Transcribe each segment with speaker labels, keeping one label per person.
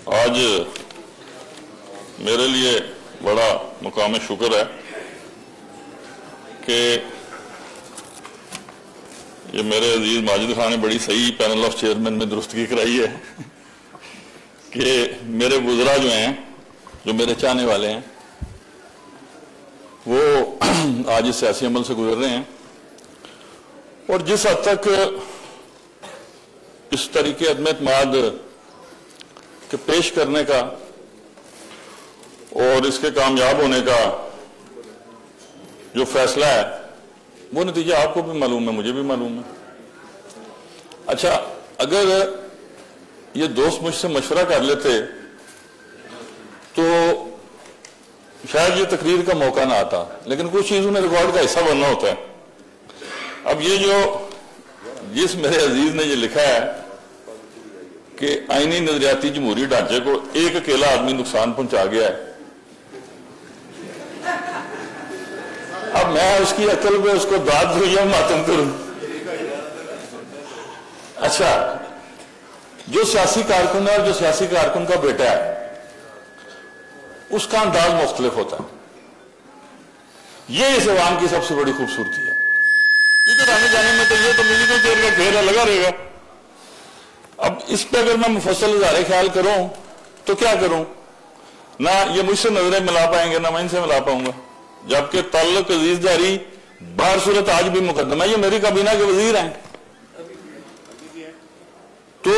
Speaker 1: आज मेरे लिए बड़ा मुकाम शुक्र है कि ये मेरे अजीज माजिद खान ने बड़ी सही पैनल ऑफ चेयरमैन में दुरुस्तगी कराई है कि मेरे बुजुर्ग जो हैं, जो मेरे चाहने वाले हैं, वो आज इस सियासी अमल से गुजर रहे हैं और जिस हद तक इस तरीके अदम एतमाद के पेश करने का और इसके कामयाब होने का जो फैसला है वो नतीजा आपको भी मालूम है, मुझे भी मालूम है। अच्छा, अगर ये दोस्त मुझसे मशवरा कर लेते तो शायद ये तकरीर का मौका ना आता, लेकिन कुछ चीज उन्हें रिकॉर्ड का हिस्सा बनना होता है। अब ये जिस मेरे अजीज ने ये लिखा है कि आईनी नजरियाती जमहूरी ढांचे को एक अकेला आदमी नुकसान पहुंचा गया है, अब मैं उसकी अकल में उसको दाद दूं या मातम करूं? अच्छा, जो सियासी कारकुन है और जो सियासी कारकुन का बेटा है उसका अंदाज मुख्तलिफ होता है। ये इस अवाम की सबसे बड़ी खूबसूरती है। इधर आने जाने में तो ये तो म्यूजिकल चेयर का घेरा लगा रहेगा। अब इस पे अगर मैं मुफस्सल इज़हार ख्याल करूं तो क्या करूं? ना ये मुझसे नजरें मिला पाएंगे ना मैं इनसे मिला पाऊंगा, जबकि ताल्लुक अजीजदारी बाहर सूरत आज भी मुकद्दम है। ये मेरी काबीना के वजीर हैं, तो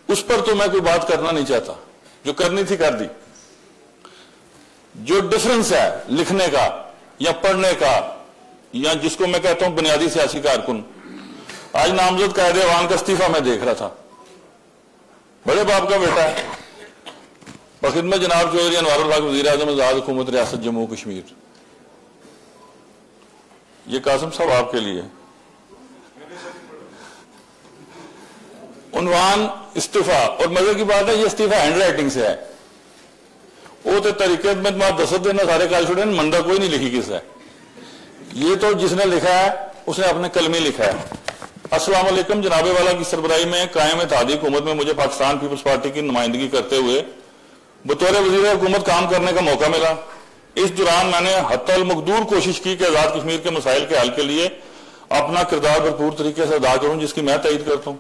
Speaker 1: उस पर तो मैं कोई बात करना नहीं चाहता, जो करनी थी कर दी। जो डिफरेंस है लिखने का या पढ़ने का, या जिसको मैं कहता हूं बुनियादी सियासी कारकुन, आज नामजद कायदे अवान का इस्तीफा मैं देख रहा था, बड़े बाप का बेटा है, बखिदमत जनाब चौधरी अनवारुल हक वज़ीर आज़म आज़ाद हुकूमत रियासत जम्मू कश्मीर। ये कासिम साहब आपके लिए उन्वान इस्तीफा, और मजे की बात है ये इस्तीफा हैंड राइटिंग से है। वो तो तरीके में दसत देना सारे काल छोड़े, मंदा कोई नहीं लिखी किस है। ये तो जिसने लिखा है उसने अपने कलमी लिखा है। अस्सलाम वालेकुम, जनाबे वाला की सरबराही में कायम इत्तेहादी हुकूमत में मुझे पाकिस्तान पीपल्स पार्टी की नुमाइंदगी करते हुए बतौर वज़ीर हुकूमत काम करने का मौका मिला। इस दौरान मैंने हत्तल मकदूर कोशिश की कि आजाद कश्मीर के मसाइल के हल के लिए अपना किरदार भरपूर तरीके से अदा करूं, जिसकी मैं तईद करता हूं।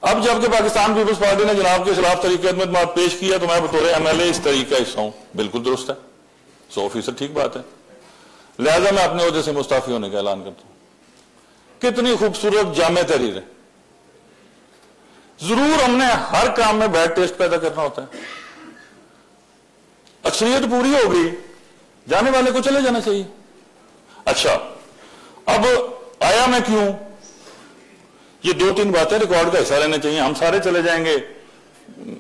Speaker 1: अब जबकि पाकिस्तान पीपल्स पार्टी ने जनाब के खिलाफ तरीके में पेश किया तो मैं बतौर MLA इस तरीके का हिस्सा हूं। बिल्कुल दुरुस्त है, 100% ठीक बात है। लिहाजा मैं अपने ओहदे से मुस्ताफी होने का ऐलान करता हूं। कितनी खूबसूरत जामे तहरीर है। जरूर हमने हर काम में बैड टेस्ट पैदा करना होता है। अक्सरियत पूरी हो गई, जाने वाले को चले जाना चाहिए। अच्छा, अब आया मैं क्यों? ये 2-3 बातें रिकॉर्ड का हिस्सा लेने चाहिए। हम सारे चले जाएंगे,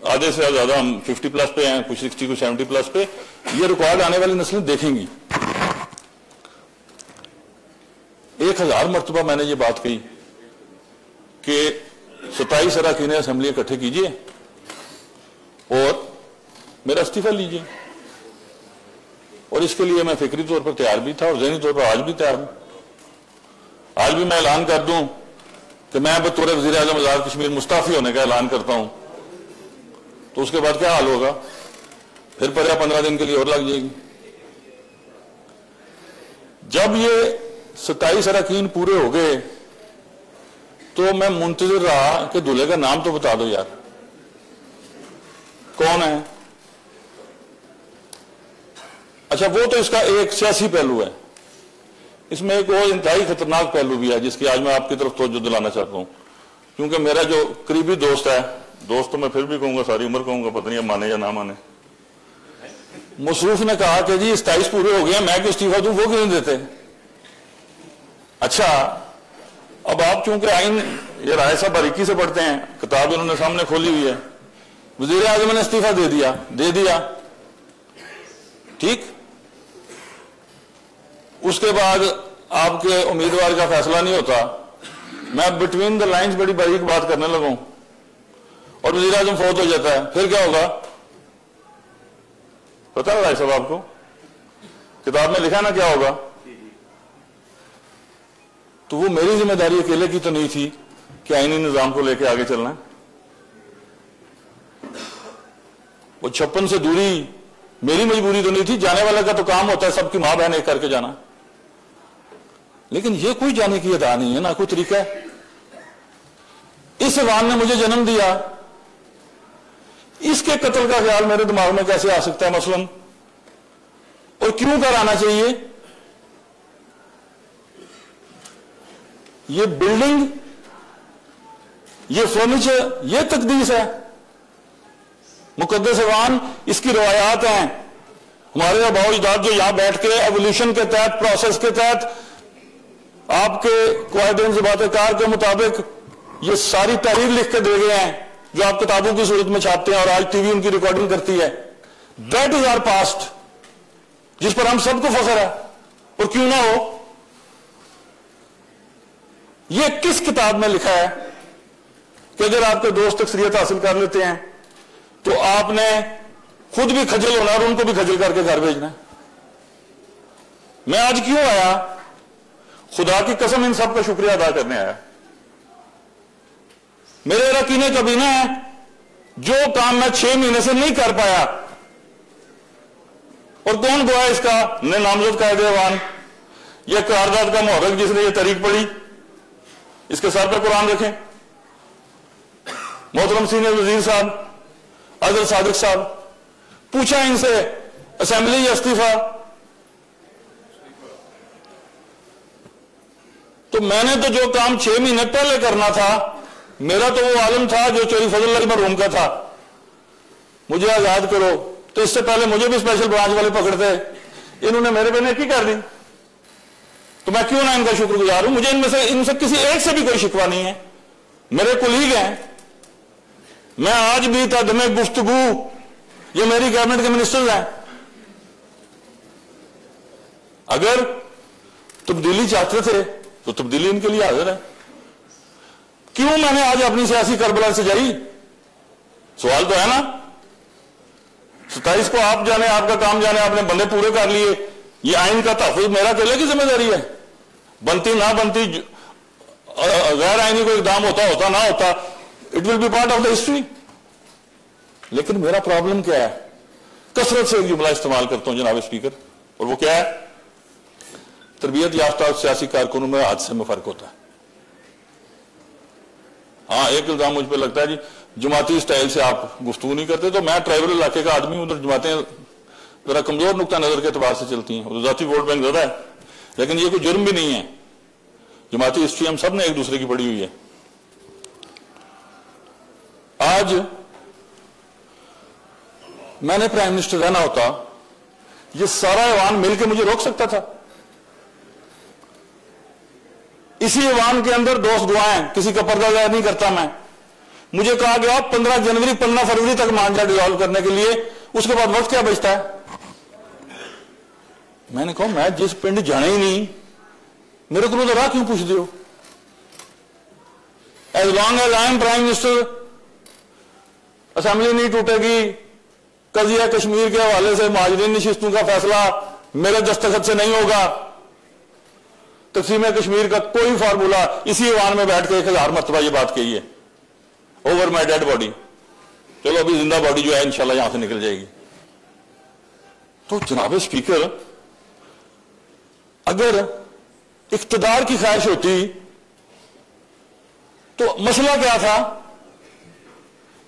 Speaker 1: आधे से ज्यादा हम 50+ पे हैं, कुछ 60 कुछ 70+ पे। ये रिकॉर्ड आने वाली नस्लें देखेंगी। 1000 मरतबा मैंने ये बात कही कि 27 अरकान असेंबली इकट्ठे कीजिए और मेरा इस्तीफा लीजिए, और इसके लिए मैं फिक्री तौर पर तैयार भी था और ज़हनी तौर पर आज भी तैयार हूं। आज भी मैं ऐलान कर दूं कि मैं बतौर वज़ीर आज़म आज़ाद कश्मीर मुस्ताफी होने का ऐलान करता हूं, तो उसके बाद क्या हाल होगा? फिर पर 15 दिन के लिए और लग जाएगी। जब ये 27 अरकान पूरे हो गए तो मैं मुंतजिर रहा कि दूल्हे का नाम तो बता दो यार, कौन है? अच्छा, वो तो इसका एक सियासी पहलू है। इसमें एक और इंतहाई खतरनाक पहलू भी है जिसकी आज मैं आपकी तरफ तवज्जो दिलाना चाहता हूं। क्योंकि मेरा जो करीबी दोस्त है, दोस्त तो मैं फिर भी कहूंगा, सारी उम्र कहूंगा, पता नहीं अब माने या ना माने, मुसरूफ ने कहा कि जी 27 पूरे हो गए, मैं क्यों इस्तीफा दूं, वो क्यों नहीं देते? अच्छा, अब आप चूंकि आइन ये राय साहब बारीकी से पढ़ते हैं, किताब इन्होंने सामने खोली हुई है, वज़ीर आज़म ने इस्तीफा दे दिया, ठीक। उसके बाद आपके उम्मीदवार का फैसला नहीं होता, मैं बिटवीन द लाइंस बड़ी बारीक बात करने लगूं और वज़ीर आज़म फौत हो जाता है, फिर क्या होगा? पता है राय साहब आपको? किताब में लिखा ना क्या होगा? तो वो मेरी जिम्मेदारी अकेले की तो नहीं थी कि आईनी निजाम को लेकर आगे चलना है। वो 56 से दूरी मेरी मजबूरी तो नहीं थी, जाने वाले का तो काम होता है सबकी मां बहन एक करके जाना, लेकिन ये कोई जाने की अदा नहीं है, ना कोई तरीका है। इस ईवान ने मुझे जन्म दिया, इसके कत्ल का ख्याल मेरे दिमाग में कैसे आ सकता है मसलन, और क्यों कर आना चाहिए? ये बिल्डिंग, ये फर्नीचर, ये तकदीस है। मुकद्दस ईवान, इसकी रवायात हैं। हमारे आबाओ अजदाद जो यहां बैठ के एवोल्यूशन के तहत, प्रोसेस के तहत, आपके कायदे ज़बात-ए-कार के मुताबिक ये सारी तहरीर लिख के दे गए हैं, जो आप किताबों की सूरत में छापते हैं और आज टीवी उनकी रिकॉर्डिंग करती है। दैट इज आवर पास्ट, जिस पर हम सबको फख्र है, और क्यों ना हो। ये किस किताब में लिखा है कि अगर आपके दोस्त अक्सरियत हासिल कर लेते हैं तो आपने खुद भी खजल होना और उनको भी खजल करके घर भेजना है? मैं आज क्यों आया? खुदा की कसम इन सब का शुक्रिया अदा करने आया। मेरे रकीने कबीना है, जो काम मैं 6 महीने से नहीं कर पाया, और कौन गवाह इसका? ने नामजद कायदे ईवान, यह कारदाद का मुहर्रिक जिसने ये तरीक पढ़ी, इसके सर पर कुरान रखें। मोहतरम सीनियर वजीर साहब आदिल सादिक साहब, पूछा इनसे असेंबली या इस्तीफा? तो मैंने तो जो काम 6 महीने पहले करना था, मेरा तो वो आलम था जो चोरी फजल मरहूम का था, मुझे आजाद करो। तो इससे पहले मुझे भी स्पेशल ब्रांच वाले पकड़ते, इन्होंने मेरे पे नेकी कर दी, तो मैं क्यों ना इनका शुक्रगुजार हूं। मुझे इनसे किसी एक से भी कोई शिकवा नहीं है, मेरे कुलीग हैं। मैं आज भी तदमे गुफ्तगू, ये मेरी कैबिनेट के मिनिस्टर्स हैं। अगर तब्दीली चाहते थे तो तब्दीली इनके लिए हाजिर है। क्यों मैंने आज अपनी सियासी करबला सजाई? सवाल तो है ना। 27 को आप जाने, आपका काम जाने, आपने बंदे पूरे कर लिए। ये आइन का तहफ़्फ़ुज़ मेरा अकेले की जिम्मेदारी है। बनती ना बनती, गैर आइनी कोई इक़दाम होता ना होता, it will be part of the history. लेकिन मेरा प्रॉब्लम क्या है? कसरत से एक जुमला इस्तेमाल करता हूं जनाब स्पीकर, और वो क्या है? तरबियत याफ्ता सियासी कारकुनों में हादसे में फर्क होता है। हाँ, एक इल्जाम मुझ पर लगता है जी, जमाती स्टाइल से आप गुफ्तगू नहीं करते। तो मैं ट्राइबल इलाके का आदमी हूं, उधर जमातें जरा कमजोर नुक्ता नजर के एतबार से चलती हैं, उधर जाती वोट बैंक ज्यादा है। लेकिन ये कोई जुर्म भी नहीं है, जमाती हिस्ट्री हम सब ने एक दूसरे की पढ़ी हुई है। आज मैंने प्राइम मिनिस्टर रहना होता, ये सारा ईवान मिलकर मुझे रोक सकता था। इसी ईवान के अंदर दोस्त दुआएं, किसी का पर्दा जाहिर नहीं करता मैं। मुझे कहा गया 15 जनवरी 15 फरवरी तक मांझा डिसॉल्व करने के लिए, उसके बाद वक्त क्या बचता है? मैंने कहा मैं जिस पिंड जाने ही नहीं, मेरे को तो राह क्यों पूछ दियो? As long as I am prime minister, assembly नहीं टूटेगी। कजिया कश्मीर के हवाले से महाजरीन नशिस्तों का फैसला मेरे दस्तखत से नहीं होगा। तकसीम कश्मीर का कोई फार्मूला, इसी ईवान में बैठ के 1000 मरतबा ये बात कही है, ओवर माई डेड बॉडी। चलो अभी जिंदा बॉडी जो है इंशाल्लाह यहां से निकल जाएगी। तो जनाब स्पीकर, अगर इख्तिदार की ख्वाहिश होती तो मसला क्या था?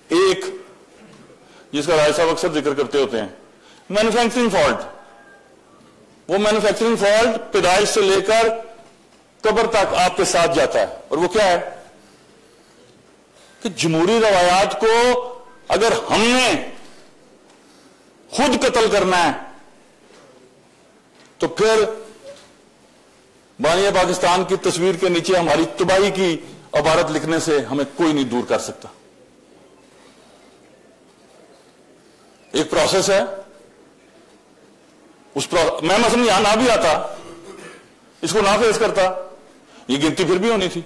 Speaker 1: एक जिसका राय साहब अक्सर जिक्र करते होते हैं, मैन्युफैक्चरिंग फॉल्ट। वो मैन्युफैक्चरिंग फॉल्ट पैदाइश से लेकर कब्र तक आपके साथ जाता है, और वो क्या है कि जमहूरी रवायात को अगर हमने खुद कत्ल करना है तो फिर बानिया पाकिस्तान की तस्वीर के नीचे हमारी तबाही की इबारत लिखने से हमें कोई नहीं दूर कर सकता। एक प्रोसेस है, मैं मसलन यहां ना भी आता, इसको ना फेस करता, ये गिनती फिर भी होनी थी।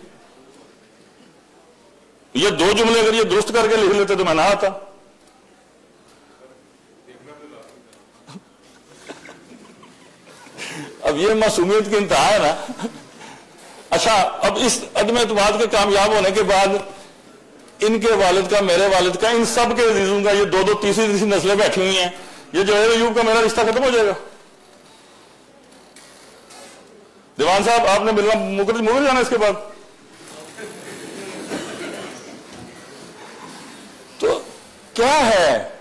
Speaker 1: ये 2 जुमले अगर ये दुरुस्त करके लिख लेते तो मैं ना आता। अब ये मासूमियत की इंतहा है ना। अच्छा, अब इस अदम एतमाद के कामयाब होने के बाद इनके वालिद का, मेरे वालिद का, इन सब के अजीजों का, ये दो दो तीसरी नस्लें बैठी हुई हैं, ये जो है अयूब का मेरा रिश्ता खत्म हो जाएगा। दीवान साहब, आपने मिलना मुकर जाना इसके बाद। तो क्या है,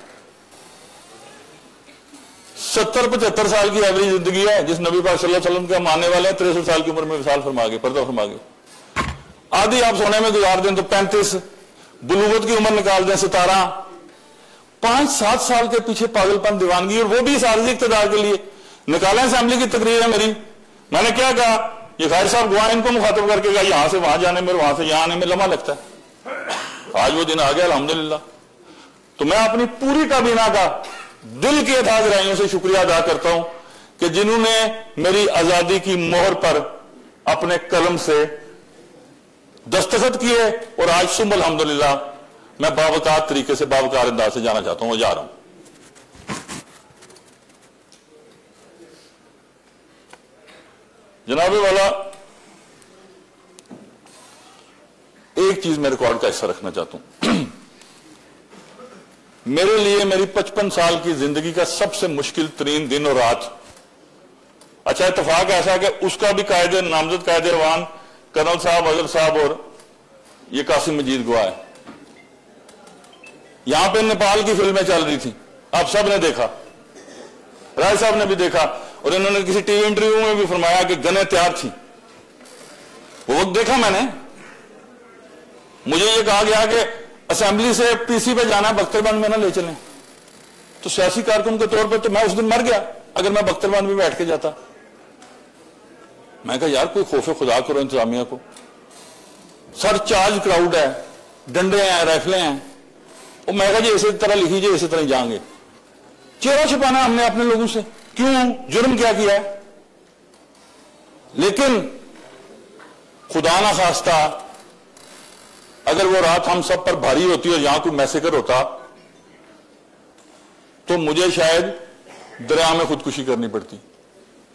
Speaker 1: 70-75 साल की एवरेज जिंदगी है जिस नबी पाक सल्लल्लाहु अलैहि वसल्लम के मानने वाले हैं। 63 साल की उम्र में विसाल फरमा गए, पर्दा फरमा गए। आधी आप सोने में गुजार दें तो 35, बुलूगत की उम्र निकाल दें 17, 5-7 साल के पीछे पागलपन, दीवानगी, और वो भी सार्वजनिक इक़्तिदार के लिए। निकालें, असेंबली की तकरीर है मेरी, मैंने क्या कहा, ये खैर साहब गुआ, इनको मुखातब करके कहा यहां से वहां जाने में, वहां से यहां आने में लम्हा लगता है। आज वो दिन आ गया अल्हम्दुलिल्लाह। तो मैं अपनी पूरी काबीना का दिल के अथाह गहराइयों से शुक्रिया अदा करता हूं कि जिन्होंने मेरी आजादी की मोहर पर अपने कलम से दस्तखत किए, और आज सुबह अल्हम्दुलिल्लाह मैं बावकार तरीके से, बावकार अंदाज से जाना चाहता हूं, जा रहा हूं। जनाबे वाला, एक चीज मैं रिकॉर्ड का हिस्सा रखना चाहता हूं। मेरे लिए मेरी 55 साल की जिंदगी का सबसे मुश्किल तरीन दिन और रात, अच्छा इत्तेफाक ऐसा है कि उसका भी कायदे नामजद कायदे रवान कर्नल साहब, अजहर साहब और ये कासिम मजीद गवाह है। यहां पे नेपाल की फिल्में चल रही थी, आप सब ने देखा, राय साहब ने भी देखा, और इन्होंने किसी टीवी इंटरव्यू में भी फरमाया कि गनें तैयार थी। वो वक्त देखा मैंने। मुझे ये कहा गया कि असेंबली से पीसी पे जाना, बख्तरबंद में ना ले चलें। तो सियासी कारकुन के तौर पर तो मैं उस दिन मर गया अगर मैं बख्तरबंद में बैठ के जाता। मैं कहा यार कोई खौफ खुदा करो इंतजामिया को, सर चार्ज क्राउड है, डंडे हैं, राइफलें हैं। और मैं कहा जी इसी तरह लिखीजिए, इसी तरह जाएंगे। चेहरा छुपाना हमने अपने लोगों से, क्यों, जुर्म क्या किया है? लेकिन खुदा ना खास्ता अगर वो रात हम सब पर भारी होती और यहां कोई मैसेकर होता तो मुझे शायद दरिया में खुदकुशी करनी पड़ती।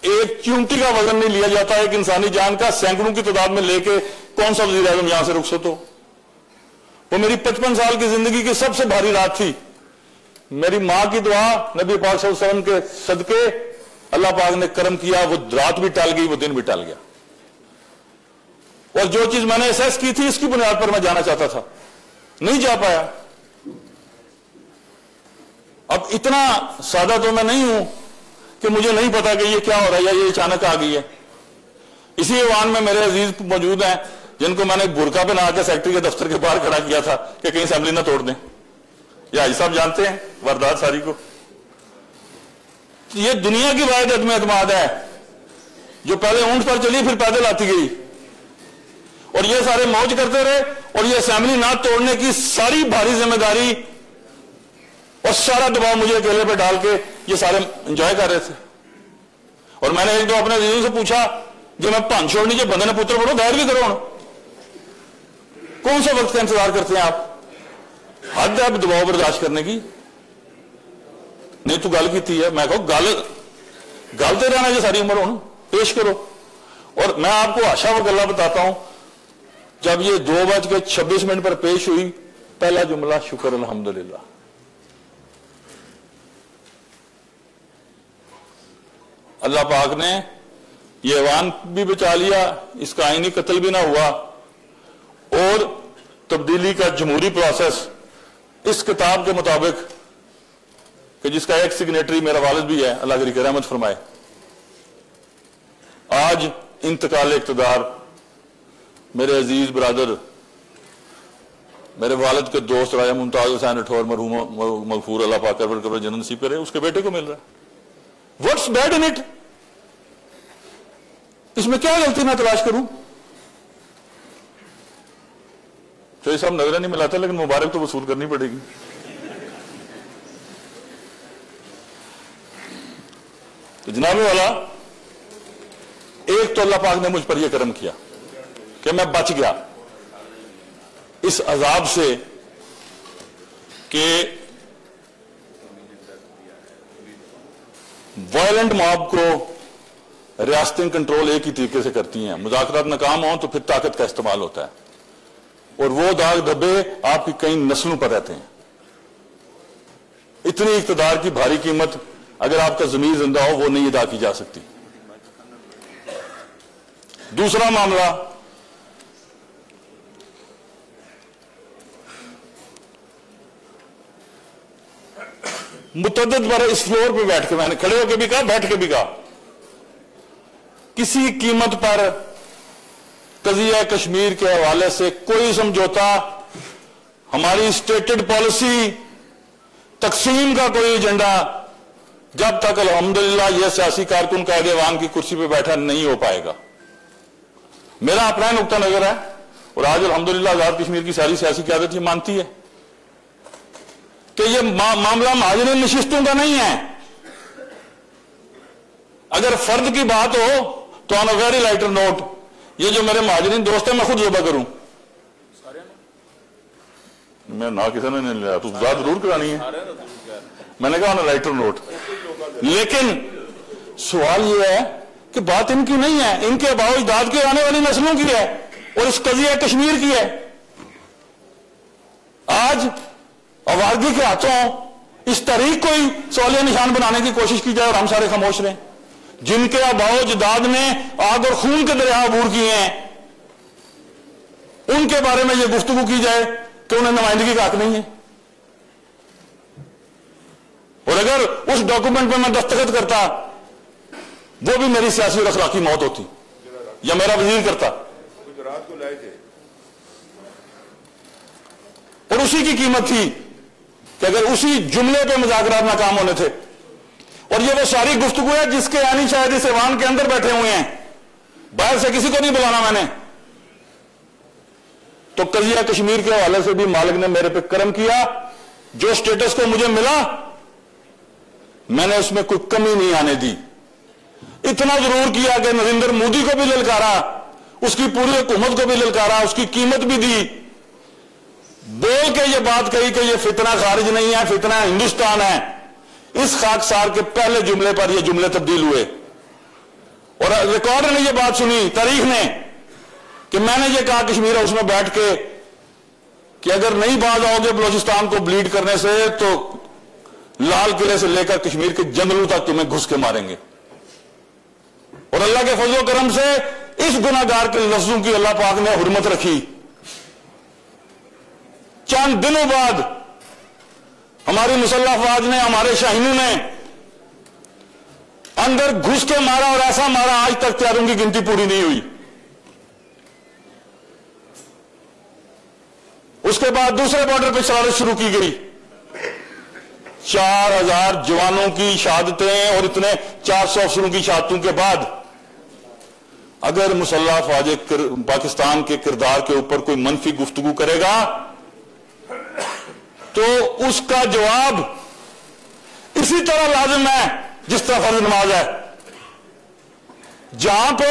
Speaker 1: एक चूंटी का वजन नहीं लिया जाता एक इंसानी जान का, सैकड़ों की तादाद में लेके कौन सा वज़ीर आज़म यहां से रुखसत हो। वो मेरी 55 साल की जिंदगी की सबसे भारी रात थी। मेरी मां की दुआ, नबी पाक सल्लल्लाहु अलैहि वसल्लम के सदके अल्लाह पाक ने करम किया, वो रात भी टल गई, वो दिन भी टल गया। और जो चीज मैंने एहसास की थी इसकी बुनियाद पर मैं जाना चाहता था, नहीं जा पाया। अब इतना सादा तो मैं नहीं हूं कि मुझे नहीं पता कि ये क्या हो रहा है या ये अचानक आ गई है। इसी ईवान में मेरे अजीज मौजूद हैं जिनको मैंने बुरका पे नहा के सेक्रेटरी के दफ्तर के बाहर खड़ा किया था कि कहीं असेंबली ना तोड़ दें। ये हाजी साहब जानते हैं वारदात सारी को। ये दुनिया की वाहिद अदम एतमाद है जो पहले ऊंट पर चली फिर पैदल आती गई, और ये सारे मौज करते रहे, और ये असेंबली ना तोड़ने की सारी भारी जिम्मेदारी और सारा दबाव मुझे अकेले पे डाल के ये सारे एंजॉय कर रहे थे। और मैंने एक दो अपने दीदी से पूछा जो मैं भन छोड़नी जो बंदे ने पुत्र पढ़ो गैर भी करो, कौन सा वक्त का इंतजार करते हैं आप? हद है अब दबाव बर्दाश्त करने की। नहीं तो गल की है, मैं कहूं गलते रहना जो सारी उम्र हो पेश करो। और मैं आपको आशा व गल्ला बताता हूं, जब ये 2:26 पर पेश हुई, पहला जुमला शुक्र अल्हम्दुलिल्लाह। अल्लाह पाक ने ये ऐवान भी बचा लिया, इसका आईनी कत्ल भी ना हुआ, और तब्दीली का जमहूरी प्रोसेस इस किताब के मुताबिक कि जिसका एक सिग्नेटरी मेरा वालिद भी है, अल्लाह की रहमत फरमाए, आज इंतकाल इक़्तिदार मेरे अजीज ब्रदर, मेरे वालिद के दोस्त राजा मुमताज हुसैन राठौर मरहूम मगफूर अल्लाह पाक कब्र जन्नत नसीब करे, उसके बेटे को मिल रहा है। What's bad in it? इसमें क्या गलती मैं तलाश करूं? तो ये सब नजर नहीं मिलाता, लेकिन मुबारक तो वसूल करनी पड़ेगी। तो जनाबे वाला, एक तो अल्लाह पाक ने मुझ पर यह करम किया कि मैं बच गया इस अजाब से कि वायलेंट मॉब को रियासतें कंट्रोल एक ही तरीके से करती हैं, मुज़ाकरात नाकाम हो तो फिर ताकत का इस्तेमाल होता है, और वो दाग धब्बे आपकी कई नस्लों पर रहते हैं। इतनी इक़्तिदार की भारी कीमत अगर आपका ज़मीर जिंदा हो वो नहीं अदा की जा सकती। दूसरा मामला, मुतअद्दिद बार इस फ्लोर पे बैठ के, मैंने खड़े होकर भी कहा, बैठ के भी कहा, किसी कीमत पर कज़िया कश्मीर के हवाले से कोई समझौता, हमारी स्टेटेड पॉलिसी, तकसीम का कोई एजेंडा, जब तक अल्हम्दुलिल्लाह यह सियासी कारकुन कायदे-ए-आवाम की कुर्सी पर बैठा नहीं हो पाएगा। मेरा अपना नुक्ता नजर है, और आज अल्हम्दुलिल्लाह आजाद कश्मीर की सारी सियासी क़यादत ये मानती है कि यह मामला महाजरीन नशिस्तों का नहीं है। अगर फर्द की बात हो तो on a very lighter note, ये जो मेरे महाजरीन दोस्त है मैं खुद ज़िबा करूं, मैं ना किसी ने नहीं लिया, तो बात जरूर करानी है, मैंने कहा ऑन अ लाइटर नोट। लेकिन सवाल यह है कि बात इनकी नहीं है, इनके अबाव इजदाद के आने वाली नस्लों की है, और इस कज़िया कश्मीर की है। आज आवाज़गी के हाथों इस तहरीक को ही सवालिया निशान बनाने की कोशिश की जाए और हम सारे खामोश रहें। जिनके अबाव इजदाद ने आग और खून के दरिया अबूर किए हैं, उनके बारे में यह गुफ्तगू की जाए कि उन्हें नुमाइंदगी का हक नहीं है। और अगर उस डॉक्यूमेंट पर मैं दस्तखत करता, वो भी मेरी सियासी और अखलाकी मौत होती, या मेरा वजीर करता, गुजरात को लाए थे। और उसी की कीमत थी कि अगर उसी जुमले पे मुज़ाकरात नाकाम होने थे, और ये वो सारी गुफ्तगू है जिसके यानी शायद इस ऐवान के अंदर बैठे हुए हैं, बाहर से किसी को नहीं बुलाना मैंने। तो कज़िया कश्मीर के हवाले से भी मालिक ने मेरे पे करम किया, जो स्टेटस को मुझे मिला मैंने उसमें कोई कमी नहीं आने दी। इतना जरूर किया कि नरेंद्र मोदी को भी ललकारा, उसकी पूरी हुकूमत को भी ललकारा, उसकी कीमत भी दी, बोल के ये बात कही कि ये फितना खारिज नहीं है, फितना हिंदुस्तान है। इस खाकसार के पहले जुमले पर ये जुमले तब्दील हुए, और रिकॉर्ड ने ये बात सुनी, तारीख ने, कि मैंने ये कहा कश्मीर हाउस में बैठ के कि अगर नहीं बाज आओगे बलूचिस्तान को ब्लीड करने से तो लाल किले से लेकर कश्मीर के जंगलों तक तुम्हें घुस के मारेंगे। और अल्लाह के फजल करम से इस गुनाहगार के लफ्जों की अल्लाह पाक ने हुर्मत रखी। चंद दिनों बाद हमारी मुसल्लह अफवाज ने, हमारे शाहीनों ने अंदर घुस के मारा, और ऐसा मारा आज तक तैयारों की गिनती पूरी नहीं हुई। उसके बाद दूसरे बॉर्डर पर शरारत शुरू की गई। 4000 जवानों की शहादतें और इतने 400 अफसरों की शहादतों के बाद अगर मुसल्लह अफवाज पाकिस्तान के किरदार के ऊपर कोई मनफी गुफ्तगू करेगा तो उसका जवाब इसी तरह लाजिम है जिस तरह फर्ज नमाज है। जहां पे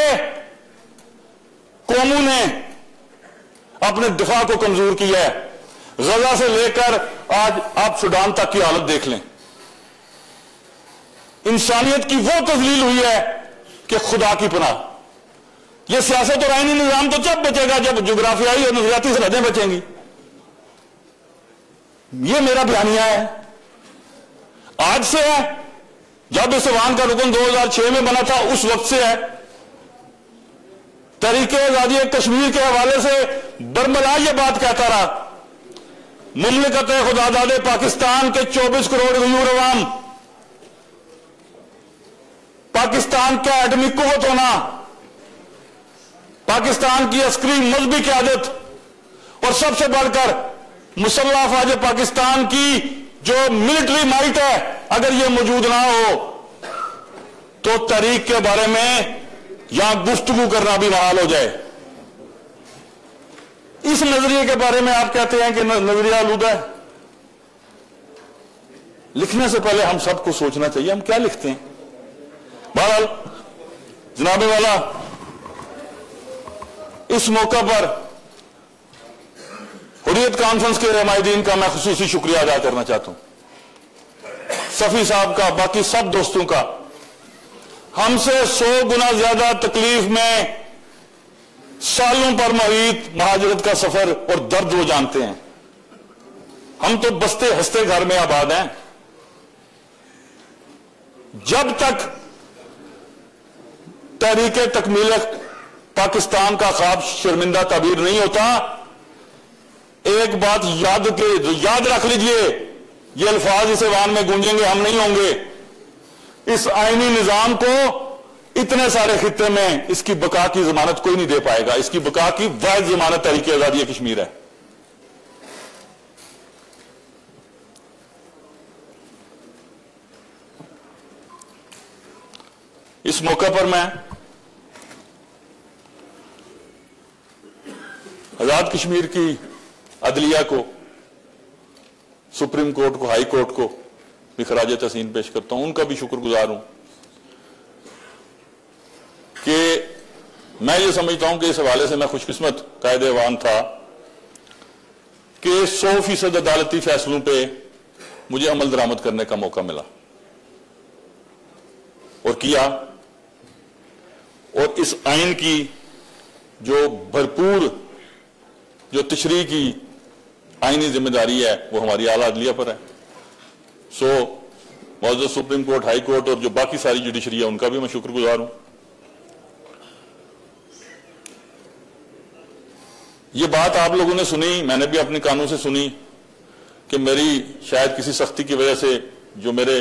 Speaker 1: कौमों ने अपने दिफा को कमजोर किया है, गजा से लेकर आज आप सूडान तक की हालत देख लें, इंसानियत की वो तजलील हुई है कि खुदा की पनाह। यह सियासत और आईनी निजाम तो जब बचेगा जब जोग्राफियाई और नजरियाती सरहदें बचेंगी। यह मेरा बयानिया है, आज से है, जब इस ऐवान का रुकन 2006 में बना था उस वक्त से है। तहरीक आजादी कश्मीर के हवाले से बरमला यह बात कहता रहा, मुमलिकत खुदादाद पाकिस्तान के 24 करोड़ गयूर अवाम, पाकिस्तान का एटमी कुव्वत होना, पाकिस्तान की अस्करी मजहबी क़यादत, और सबसे बढ़कर मुसल्लह अफवाज पाकिस्तान की जो मिलिट्री माइट है, अगर यह मौजूद ना हो तो तहरीक के बारे में यहां गुफ्तगू करना भी महाल हो जाए। इस नजरिए के बारे में आप कहते हैं कि नजरिया आलूदा है। लिखने से पहले हम सबको सोचना चाहिए हम क्या लिखते हैं। बहरहाल जनाबे वाला, इस मौका पर हुर्रियत कॉन्फ्रेंस के रहमायदीन का मैं खुसूसी शुक्रिया अदा करना चाहता हूं, सफी साहब का, बाकी सब दोस्तों का, हमसे 100 गुना ज्यादा तकलीफ में सालों पर मुहित महाजरत का सफर और दर्द वो जानते हैं। हम तो बसते हंसते घर में आबाद हैं। जब तक तहरीके तकमील पाकिस्तान का ख्वाब शर्मिंदा ताबीर नहीं होता, एक बात याद रख लीजिए, ये अल्फाज इस ऐवान में गूंजेंगे, हम नहीं होंगे। इस आईनी निजाम को इतने सारे खित्ते में इसकी बका की जमानत कोई नहीं दे पाएगा। इसकी बका की वाहिद जमानत तहरीक आजादी कश्मीर है। इस मौके पर मैं आजाद कश्मीर की अदलिया को, सुप्रीम कोर्ट को, हाई कोर्ट को भी खराज तहसीन पेश करता हूं। उनका भी शुक्रगुजार हूं कि मैं ये समझता हूं कि इस हवाले से मैं खुशकिस्मत कायदे ऐवान था कि 100% अदालती फैसलों पे मुझे अमल दरामद करने का मौका मिला और किया। और इस आइन की जो भरपूर जो तशरीह की आईनी जिम्मेदारी है वो हमारी आला अदलिया पर है। सो मौजूद सुप्रीम कोर्ट, हाई कोर्ट और जो बाकी सारी जुडिशरी है उनका भी मैं शुक्रगुजार हूं। ये बात आप लोगों ने सुनी, मैंने भी अपने कानों से सुनी कि मेरी शायद किसी सख्ती की वजह से जो मेरे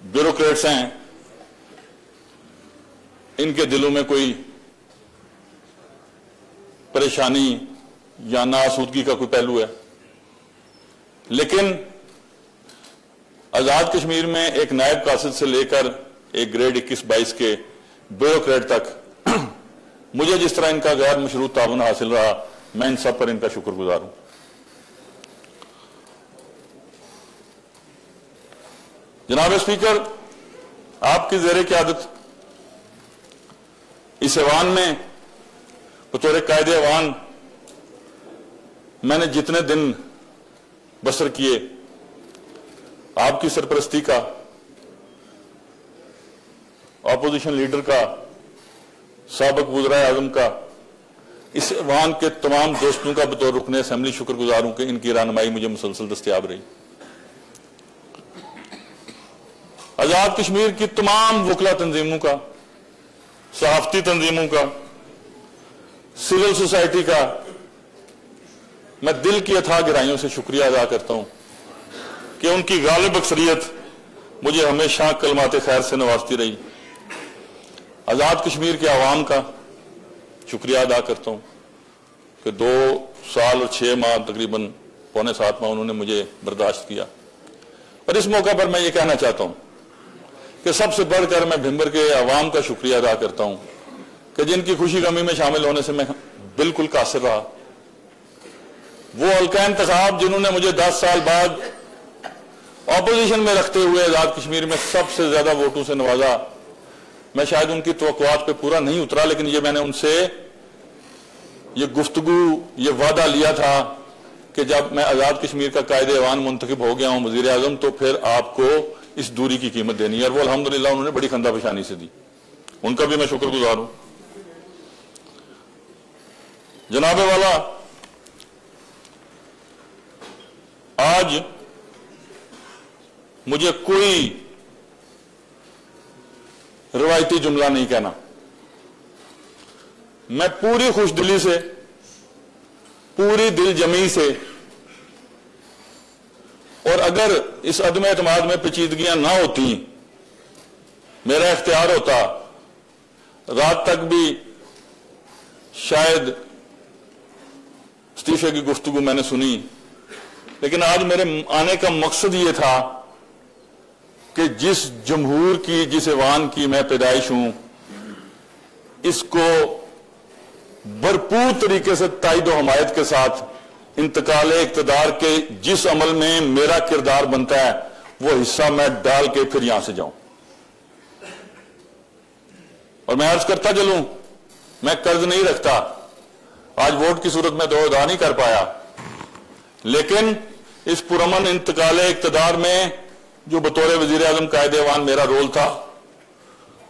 Speaker 1: ब्यूरोक्रेट्स हैं इनके दिलों में कोई परेशानी या नाआसूदगी का कोई पहलू है। लेकिन आजाद कश्मीर में एक नायब कासिद से लेकर एक ग्रेड 21-22 के ब्यूरोक्रेट तक मुझे जिस तरह इनका गैर मशरूत ताउन हासिल रहा, मैं इन सब पर इनका शुक्रगुजार हूं। जनाब स्पीकर, आपकी ज़ेरे क़यादत इस ऐवान में बतौर कायदे ऐवान मैंने जितने दिन बसर किए, आपकी सरपरस्ती का, ऑपोजिशन लीडर का, साबिक वज़ीर आज़म का, इस ऐवान के तमाम दोस्तों का बतौर रुकने असेंबली शुक्रगुजार हूं कि इनकी रहनुमाई मुझे मुसलसल दस्तयाब रही। आजाद कश्मीर की तमाम वकला तंजीमों का, सहाफती तंजीमों का, सिविल सोसाइटी का मैं दिल की अथाह गहराइयों से शुक्रिया अदा करता हूं कि उनकी गालिब अक्सरियत मुझे हमेशा कलमात खैर से नवाजती रही। आजाद कश्मीर के आवाम का शुक्रिया अदा करता हूं कि 2 साल और 6 माह, तकरीबन पौने 7 माह उन्होंने मुझे बर्दाश्त किया। और इस मौका पर मैं ये कहना चाहता हूं कि सबसे बढ़कर मैं भिंबर के आवाम का शुक्रिया अदा करता हूं कि जिनकी खुशी गमी में शामिल होने से मैं बिल्कुल कासिर रहा। वो हल्का इंतखाब जिन्होंने मुझे 10 साल बाद ऑपोजिशन में रखते हुए आजाद कश्मीर में सबसे ज्यादा वोटों से नवाजा, मैं शायद उनकी तवक्कुआत पे पूरा नहीं उतरा, लेकिन ये मैंने उनसे ये गुफ्तगू, ये वादा लिया था कि जब मैं आजाद कश्मीर का कायदे ऐवान मुंतखब हो गया हूं वजीर आजम, तो फिर आपको इस दूरी की कीमत देनी है। और वो अल्हम्दुलिल्लाह उन्होंने बड़ी खंदा पेशानी से दी, उनका भी मैं शुक्रगुजार हूं। जनाबे वाला, आज मुझे कोई रवायती जुमला नहीं कहना। मैं पूरी खुशदिली से, पूरी दिल जमी से, और अगर इस अदम एतमाद में पेचीदगियां ना होती, मेरा इख्तियार होता, रात तक भी शायद इस्तीफे की गुफ्तगू मैंने सुनी, लेकिन आज मेरे आने का मकसद ये था कि जिस जमहूर की, जिस ऐवान की मैं पैदाइश हूं, इसको भरपूर तरीके से ताईद और हमायत के साथ इंतकाल इक्तदार के जिस अमल में मेरा किरदार बनता है वो हिस्सा मैं डाल के फिर यहां से जाऊं। और मैं अर्ज करता चलूं, मैं कर्ज नहीं रखता। आज वोट की सूरत में तो अदा नहीं कर पाया, लेकिन इस पुरअमन इंतकाल इक्तदार में जो बतौर वजीर आजम कायदे ऐवान मेरा रोल था,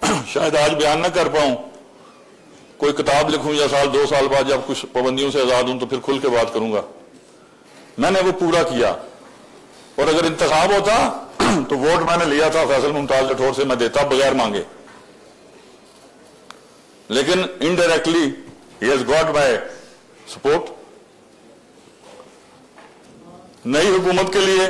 Speaker 1: शायद आज बयान ना कर पाऊं, कोई किताब लिखूं या साल 2 साल बाद जब कुछ पाबंदियों से आजाद हूं तो फिर खुल के बात करूंगा। मैंने वो पूरा किया, और अगर इंतखाब होता तो वोट मैंने लिया था फैसल मुमताज राठौर से, मैं देता बगैर मांगे, लेकिन indirectly he has got my support. नई हुकूमत के लिए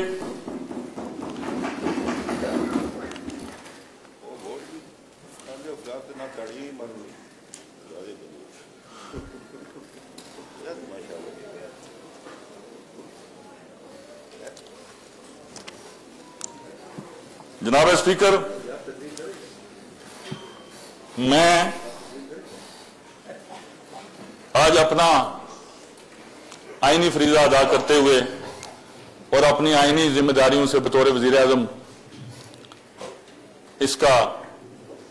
Speaker 1: जनाब स्पीकर, मैं आज अपना आईनी फरीजा अदा करते हुए और अपनी आईनी जिम्मेदारियों से बतौर वजीर आजम इसका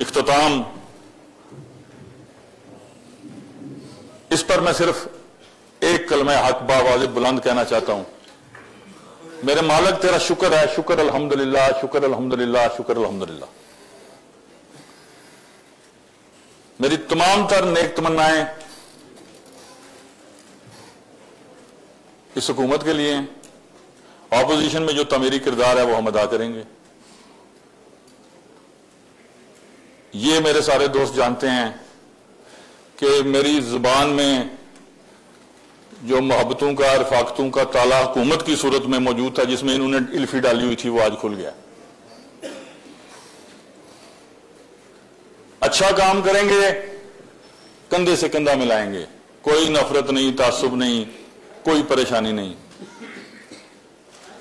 Speaker 1: इख्तिताम, इस पर मैं सिर्फ एक कलमा हक बावाज़ बुलंद कहना चाहता हूं। मेरे मालिक तेरा शुक्र है, शुक्र अल्हम्दुलिल्लाह, शुक्र अल्हम्दुलिल्लाह, शुक्र अल्हम्दुलिल्लाह। मेरी तमाम तर नेक तमन्नाएं इस हुकूमत के लिए हैं। ऑपोजिशन में जो तमीरी किरदार है वो हम अदा करेंगे। ये मेरे सारे दोस्त जानते हैं कि मेरी जुबान में जो मोहब्बतों का, रफाकतों का ताला हुकूमत की सूरत में मौजूद था, जिसमें इन्होंने इल्फी डाली हुई थी, वो आज खुल गया। अच्छा काम करेंगे, कंधे से कंधा मिलाएंगे, कोई नफरत नहीं, तासुब नहीं, कोई परेशानी नहीं।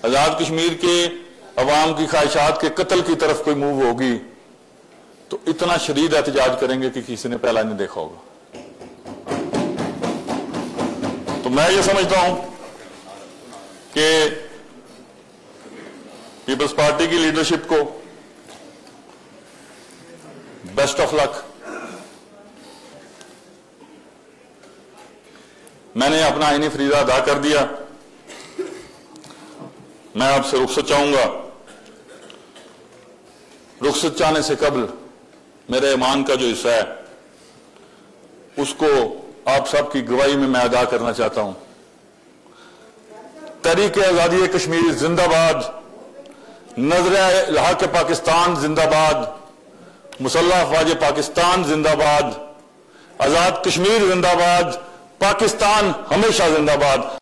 Speaker 1: आजाद कश्मीर के अवाम की ख्वाहिशात के कत्ल की तरफ कोई मूव होगी तो इतना शदीद एहतजाज करेंगे कि किसी ने पहला नहीं देखा होगा। तो मैं ये समझता हूं कि पीपल्स पार्टी की लीडरशिप को बेस्ट ऑफ लक। मैंने अपना आईनी फरीजा अदा कर दिया। मैं आपसे रुखसत चाहूंगा। रुखसत चाहने से कबल मेरे ईमान का जो हिस्सा है उसको आप सबकी गवाही में मैं अदा करना चाहता हूं। तहरीक आजादी कश्मीर जिंदाबाद, नजर हक पाकिस्तान जिंदाबाद, मुसल्लह अफवाज पाकिस्तान जिंदाबाद, आजाद कश्मीर जिंदाबाद, पाकिस्तान हमेशा जिंदाबाद।